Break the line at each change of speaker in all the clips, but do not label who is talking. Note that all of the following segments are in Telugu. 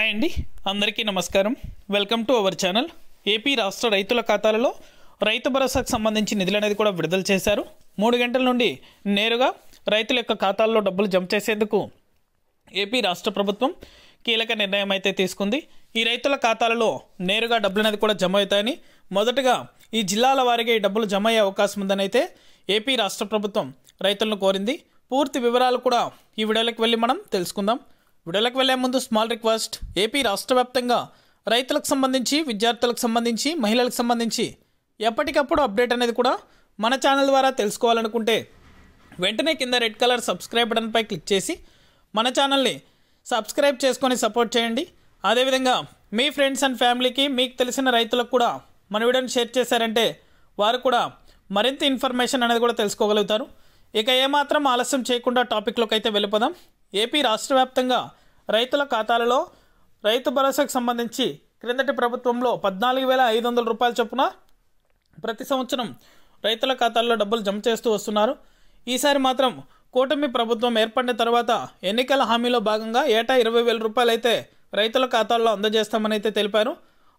హాయ్ అండి, అందరికీ నమస్కారం. Welcome to our channel. AP రాష్ట్ర రైతుల ఖాతాలలో రైతు భరోసాకు సంబంధించి నిధులు అనేది కూడా విడుదల చేశారు. 3 గంటల నుండి నేరుగా రైతుల యొక్క ఖాతాల్లో డబ్బులు జమ చేసేందుకు ఏపీ రాష్ట్ర ప్రభుత్వం కీలక నిర్ణయం అయితే తీసుకుంది. ఈ రైతుల ఖాతాలలో నేరుగా డబ్బులు అనేది కూడా జమ అవుతాయని, మొదటగా ఈ జిల్లాల వారీగా ఈ డబ్బులు జమ అయ్యే అవకాశం ఉందని అయితే ఏపీ రాష్ట్ర ప్రభుత్వం రైతులను కోరింది. పూర్తి వివరాలు కూడా ఈ వీడియోలోకి వెళ్ళి మనం తెలుసుకుందాం. వీడియోలోకి వెళ్ళే ముందు స్మాల్ రిక్వెస్ట్, ఏపీ రాష్ట్ర వ్యాప్తంగా రైతులకు సంబంధించి, విద్యార్థులకు సంబంధించి, మహిళలకు సంబంధించి ఎప్పటికప్పుడు అప్డేట్ అనేది కూడా మన ఛానల్ ద్వారా తెలుసుకోవాలనుకుంటే వెంటనే కింద రెడ్ కలర్ సబ్స్క్రైబ్ బటన్పై క్లిక్ చేసి మన ఛానల్ని సబ్స్క్రైబ్ చేసుకొని సపోర్ట్ చేయండి. అదేవిధంగా మీ ఫ్రెండ్స్ అండ్ ఫ్యామిలీకి, మీకు తెలిసిన రైతులకు కూడా మన వీడియోని షేర్ చేశారంటే వారు కూడా మరింత ఇన్ఫర్మేషన్ అనేది కూడా తెలుసుకోగలుగుతారు. ఇక ఏమాత్రం ఆలస్యం చేయకుండా టాపిక్లోకి అయితే వెళ్ళిపోదాం. ఏపీ రాష్ట్ర వ్యాప్తంగా రైతుల ఖాతాలలో రైతు భరోసాకు సంబంధించి క్రిందటి ప్రభుత్వంలో 14,500 రూపాయల చొప్పున ప్రతి సంవత్సరం రైతుల ఖాతాల్లో డబ్బులు జమ చేస్తూ వస్తున్నారు. ఈసారి మాత్రం కూటమి ప్రభుత్వం ఏర్పడిన తర్వాత ఎన్నికల హామీలో భాగంగా ఏటా 20,000 రూపాయలు అయితే రైతుల ఖాతాల్లో అందజేస్తామని అయితే తెలిపారు.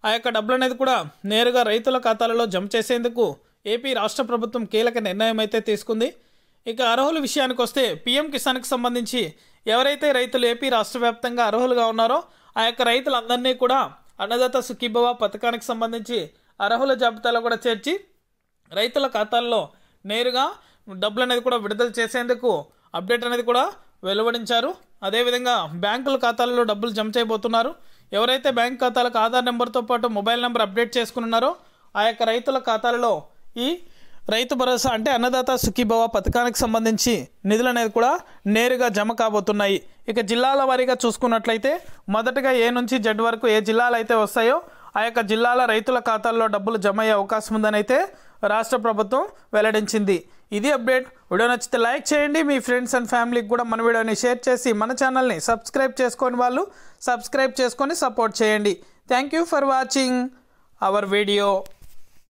ఆ యొక్క డబ్బులు అనేది కూడా నేరుగా రైతుల ఖాతాలలో జమ చేసేందుకు ఏపీ రాష్ట్ర ప్రభుత్వం కీలక నిర్ణయం అయితే తీసుకుంది. ఇక అర్హుల విషయానికి వస్తే పీఎం కిసాన్కి సంబంధించి ఎవరైతే రైతులు ఏపీ రాష్ట్ర వ్యాప్తంగా అర్హులుగా ఉన్నారో ఆ యొక్క రైతులందరినీ కూడా అన్నదాత సుఖీభవ పథకానికి సంబంధించి అర్హుల జాబితాలో కూడా చేర్చి రైతుల ఖాతాల్లో నేరుగా డబ్బులు అనేది కూడా విడుదల చేసేందుకు అప్డేట్ అనేది కూడా వెలువడించారు. అదేవిధంగా బ్యాంకుల ఖాతాలలో డబ్బులు జమ చేయబోతున్నారు. ఎవరైతే బ్యాంక్ ఖాతాలకు ఆధార్ నెంబర్తో పాటు మొబైల్ నెంబర్ అప్డేట్ చేసుకున్నారో ఆ యొక్క రైతుల ఖాతాలలో ఈ రైతు భరోసా అంటే అన్నదాత సుఖీభవ పథకానికి సంబంధించి నిధులు అనేది కూడా నేరుగా జమ కాబోతున్నాయి. ఇక జిల్లాల వారీగా చూసుకున్నట్లయితే మొదటగా ఏ నుంచి జెడ్ వరకు ఏ జిల్లాలు అయితే వస్తాయో ఆ యొక్క జిల్లాల రైతుల ఖాతాల్లో డబ్బులు జమ అయ్యే అవకాశం ఉందని అయితే రాష్ట్ర ప్రభుత్వం వెల్లడించింది. ఇది అప్డేట్. వీడియో నచ్చితే లైక్ చేయండి. మీ ఫ్రెండ్స్ అండ్ ఫ్యామిలీకి కూడా మన వీడియోని షేర్ చేసి మన ఛానల్ని సబ్స్క్రైబ్ చేసుకొని వాళ్ళు సబ్స్క్రైబ్ చేసుకొని సపోర్ట్ చేయండి. Thank you for watching our video.